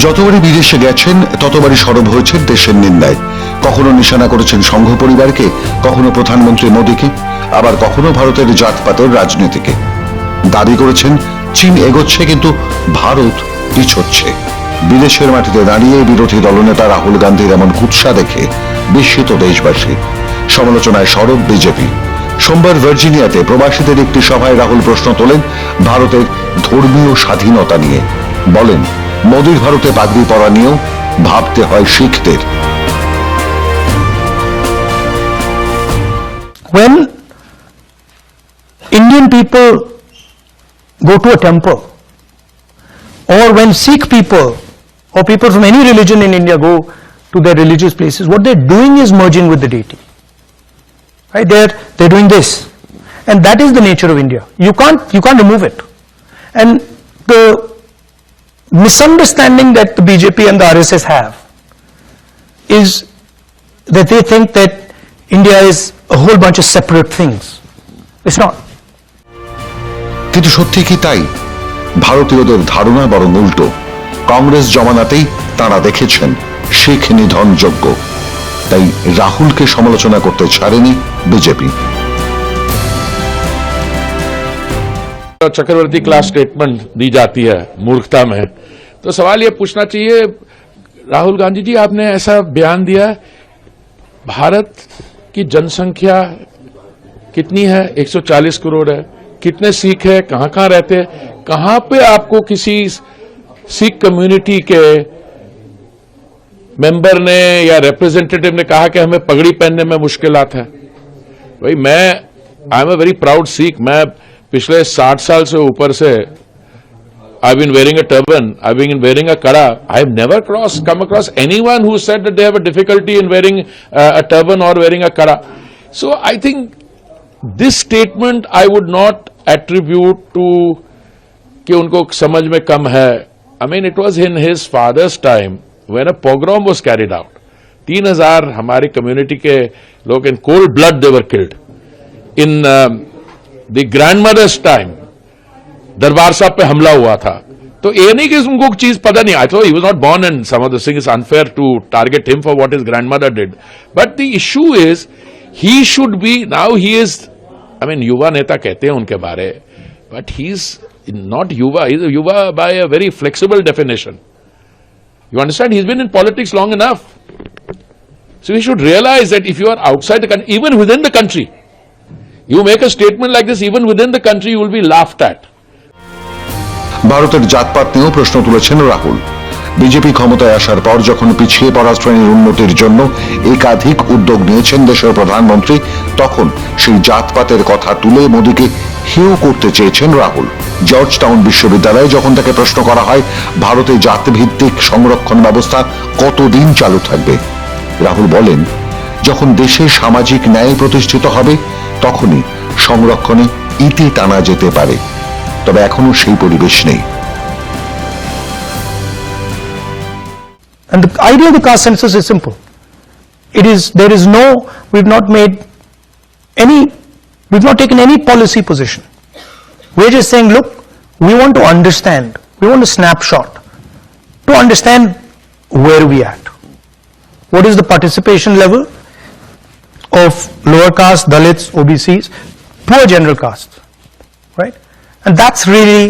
যতবারই বিদেশে গেছেন ততবারই সরব হয়েছেন দেশের নিন্দায়। কখনো নিশানা করেছেন সংঘ পরিবারকে, কখনো প্রধানমন্ত্রী মোদীকে, আবার কখনো ভারতের জাতপাতের রাজনীতিকে। দাবি করেছেন চীন এগোচ্ছে কিন্তু ভারত পিছোচ্ছে। বিদেশের মাটিতে দাঁড়িয়ে বিরোধী দলনেতা রাহুল গান্ধীর এমন কুৎসা দেখে বিস্মিত দেশবাসী। সমালোচনায় সরব বিজেপি। সোমবার ভার্জিনিয়াতে প্রবাসীদের একটি সভায় রাহুল প্রশ্ন তোলেন ভারতের ধর্মীয় স্বাধীনতা নিয়ে। বলেন, মোদীর ভারতে পাগড়ি পরা নিয়েও ভাবতে হয় শিখদের। When Indian people go to a temple, or when Sikh people or people from any religion in India go to their religious places, what they're doing is merging with the deity. Right? They're doing this, and that is the nature of India. You can't remove it. And the misunderstanding that the BJP and the RSS have is that they think that India is a whole bunch of separate things. It's not. কিন্তু সত্যি কি তাই? ভারতীয়দের ধারণা বরং উল্টো। কংগ্রেস জমানাতেই তারা দেখেছেন শিখ নিধন যোগ্য। তাই রাহুলকে সমালোচনা করতে ছাড়েনি বিজেপি। चक्रवर्ती क्लास स्टेटमेंट दी जाती है मूर्खता में, तो सवाल ये पूछना चाहिए, राहुल गांधी जी आपने ऐसा बयान दिया, भारत की जनसंख्या कितनी है? 140 करोड़ है। कितने सिख है, कहां रहते हैं? कहां पे आपको किसी सिख कम्युनिटी के मेंबर ने या रिप्रेजेंटेटिव ने कहा कि हमें पगड़ी पहनने में मुश्किलात है? भाई I am a very proud Sikh. मैं पिछले 60 साल से ऊपर से I've been wearing a turban, I've been wearing a kada. I've never come across anyone who said that they have a difficulty in wearing a turban or wearing a kada. So I think this statement I would not attribute to कि उनको समझ में कम है. I mean, it was in his father's time when a pogrom was carried out. 3,000 हमारी community के लोग in cold blood they were killed. In the grandmother's time दरबार साहब पे हमला हुआ था. तो ये नहीं कि उनको चीज पता नहीं. I thought he was not born and some of the things is unfair to target him for what his grandmother did. But the issue is he should be, now he is, I mean, युवा नेता कहते हैं उनके बारे, but he's not युवा. He's a युवा by a very flexible definition. You understand? He's been in politics long enough. So he should realize that if you are outside the country, even within the country, you make a statement like this, even within the country, you will be laughed at. ভারতের জাতপাত নিয়েও প্রশ্ন তুলেছেন Rahul. BJP ক্ষমতায় আসার পর যখন পিছিয়ে পড়া শ্রেণীর উন্নতির জন্য একাধিক উদ্যোগ নিয়েছেন দেশের প্রধানমন্ত্রী, তখন সেই জাতপাতের কথা তুলে মোদীকে হেয় করতে চেয়েছেন রাহুল। জর্জ টাউন বিশ্ববিদ্যালয়ে যখন তাকে প্রশ্ন করা হয় ভারতে জাতভিত্তিক সংরক্ষণ ব্যবস্থা কতদিন চালু থাকবে, রাহুল বলেন, যখন দেশে সামাজিক ন্যায় প্রতিষ্ঠিত হবে তখনই সংরক্ষণে ইতি টানা যেতে পারে, তবে এখনো সেই পরিবেশ নেই। And the idea of the caste census is simple. We've not taken any policy position. We're just saying, look, we want to understand, we want a snapshot to understand where we at. What is the participation level of lower caste, Dalits, OBCs, poor general castes, right? And that's really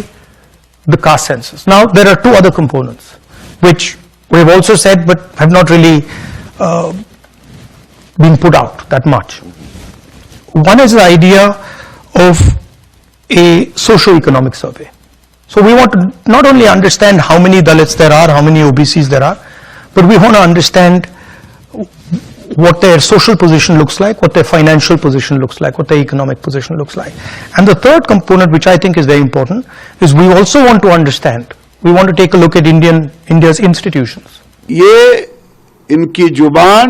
the caste census. Now, there are two other components, which we've also said, but have not really been put out that much. One is the idea of a socio-economic survey. So we want to not only understand how many Dalits there are, how many OBCs there are, but we want to understand what their social position looks like, what their financial position looks like, what their economic position looks like. And the third component, which I think is very important, is we also want to understand, we want to take a look at India's institutions. ये इनकी जुबान,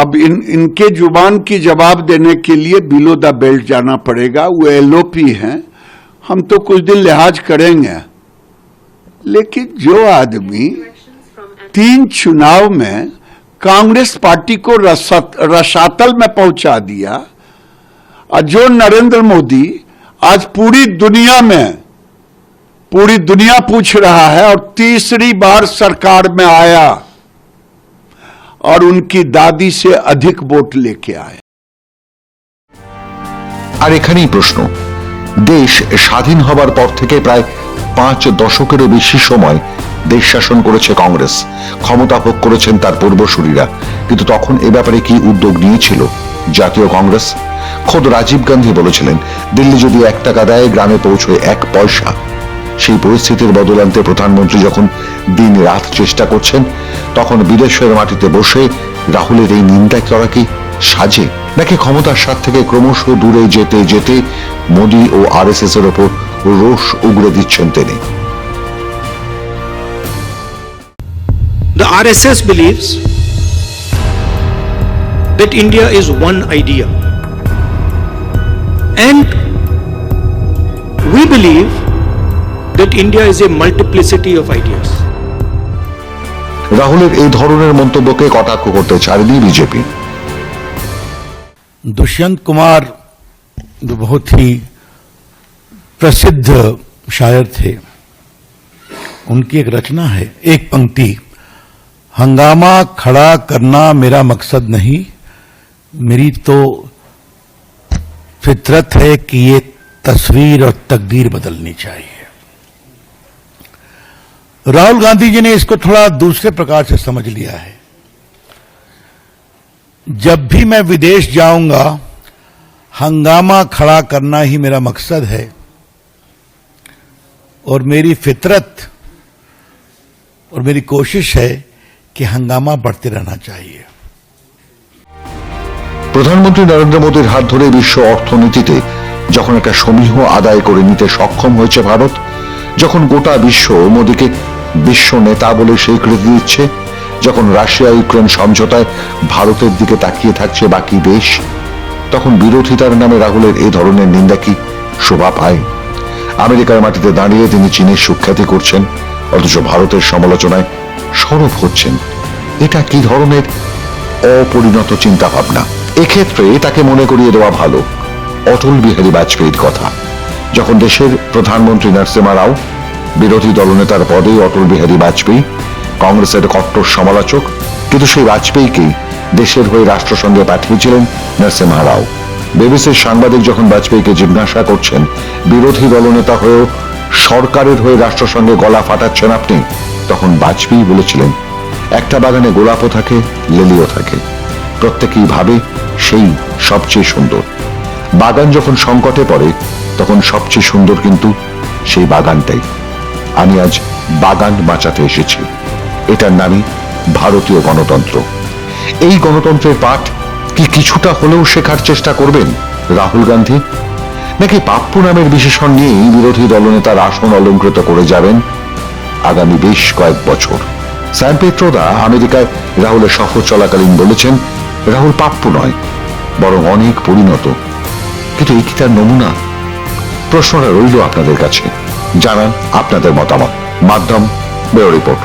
अब इनके जुबान की जवाब देने के लिए बिलो द बेल्ट जाना पड़ेगा. वो एलओपी हैं, हम तो कुछ दिन लिहाज करेंगे, लेकिन जो आदमी 3 चुनाव में कांग्रेस पार्टी को रसातल में पहुंचा दिया, और जो नरेंद्र मोदी आज पूरी दुनिया में पूरी दुनिया पूछ रहा है और तीसरी बार सरकार में आया और उनकी दादी से अधिक वोट लेके आया। আর এখানেই প্রশ্ন, দেশ স্বাধীন হবার পর থেকে প্রায় 5 দশকেরও বেশি সময় দেশ শাসন করেছে কংগ্রেস, ক্ষমতা ভোগ করেছেন তার পূর্বসূরীরা, কিন্তু তখন এ ব্যাপারে কি উদ্যোগ নিয়েছিল জাতীয় কংগ্রেস? খোদ রাজীব গান্ধী বলেছিলেন, দিল্লি যদি 1 টাকা দেয় গ্রামে পৌঁছয় 1 পয়সা। সেই পরিস্থিতির বদল আনতে প্রধানমন্ত্রী যখন দিন রাত চেষ্টা করছেন, তখন বিদেশের মাটিতে বসে রাহুলের এই নিন্দা করা কি সাজে, নাকি ক্ষমতার স্বাদ থেকে ক্রমশ দূরে যেতে যেতে মোদী ও আরএসএস এর ওপর রোষ উগরে দিচ্ছেন তিনি? The RSS believes that India is one idea, and we believe that India is a multiplicity of ideas. রাহুলের এই ধরনের মন্তব্যকে কটাক্ষ করতে ছাড়েনি বিজেপি। दुष्यंत कुमार जो बहुत ही प्रसिद्ध शायर थे, उनकी एक रचना है, एक पंक्ति, हंगामा खड़ा करना मेरा मकसद नहीं, मेरी तो फितरत है कि ये तस्वीर और तकदीर बदलनी चाहिए। राहुल गांधी जी ने इसको थोड़ा दूसरे प्रकार से समझ लिया है। जब भी मैं विदेश जाऊंगा, हंगामा खड़ा करना ही मेरा मकसद है और मेरी फितरत और मेरी कोशिश है कि हंगामा बढ़ते रहना चाहिए। প্রধানমন্ত্রী নরেন্দ্র মোদীর হাত ধরে বিশ্ব অর্থনীতিতে যখন একটা সমীহ আদায় করে নিতে সক্ষম হয়েছে ভারত, যখন গোটা বিশ্ব মোদীকে বিশ্ব নেতা বলে স্বীকৃতি দিচ্ছে, যখন রাশিয়া ইউক্রেন সমঝোতায় ভারতের দিকে তাকিয়ে থাকছে বাকি দেশ, তখন বিরোধিতার নামে রাহুলের এই ধরনের নিন্দা কি শোভা পায়? আমেরিকার মাটিতে দাঁড়িয়ে তিনি চীনের সুখ্যাতি করছেন, অথচ ভারতের সমালোচনায় সরব হচ্ছেন। এটা কি ধরনের অপরিণত চিন্তা ভাবনা? এক্ষেত্রে তাকে মনে করিয়ে দেওয়া ভালো অটল বিহারী বাজপেয়ীর কথা। যখন দেশের প্রধানমন্ত্রী নরসিমহা রাও, বিরোধী দলনেতার পদে অটল বিহারী বাজপেয়ী কংগ্রেসের কট্টর সমালোচক, কিন্তু সেই বাজপেয়ীকেই দেশের হয়ে রাষ্ট্রসংঘে পাঠিয়েছিলেন নরসিমহা রাও। বিবিসির সাংবাদিক যখন বাজপেয়ীকে জিজ্ঞাসা করছেন, বিরোধী দলনেতা হয়েও সরকারের হয়ে রাষ্ট্রসংঘে গলা ফাটাচ্ছেন আপনি, তখন বাজপেয়ী বলেছিলেন, একটা বাগানে গোলাপও থাকে, লিলিও থাকে, প্রত্যেকেই ভাবে সেই সবচেয়ে সুন্দর। বাগান যখন সংকটে পড়ে, তখন সবচেয়ে সুন্দর কিন্তু সেই বাগানটাই। আমি আজ বাগান বাঁচাতে এসেছি, এটার নামই ভারতীয় গণতন্ত্র। এই গণতন্ত্রের পাঠ কি কিছুটা হলেও শেখার চেষ্টা করবেন রাহুল গান্ধী, নাকি পাপ্পু নামের বিশেষণ নিয়েই বিরোধী দলনেতার আসন অলঙ্কৃত করে যাবেন আগামী বেশ কয়েক বছর? স্যাম পেট্রোদা আমেরিকায় রাহুলের সফর চলাকালীন বলেছেন, রাহুল পাপ্পু নয়, বরং অনেক পরিণত। কিন্তু এই কি তার নমুনা? প্রশ্নটা রইল আপনাদের কাছে, জানান আপনাদের মতামত। মাধ্যম ব্যুরো রিপোর্ট।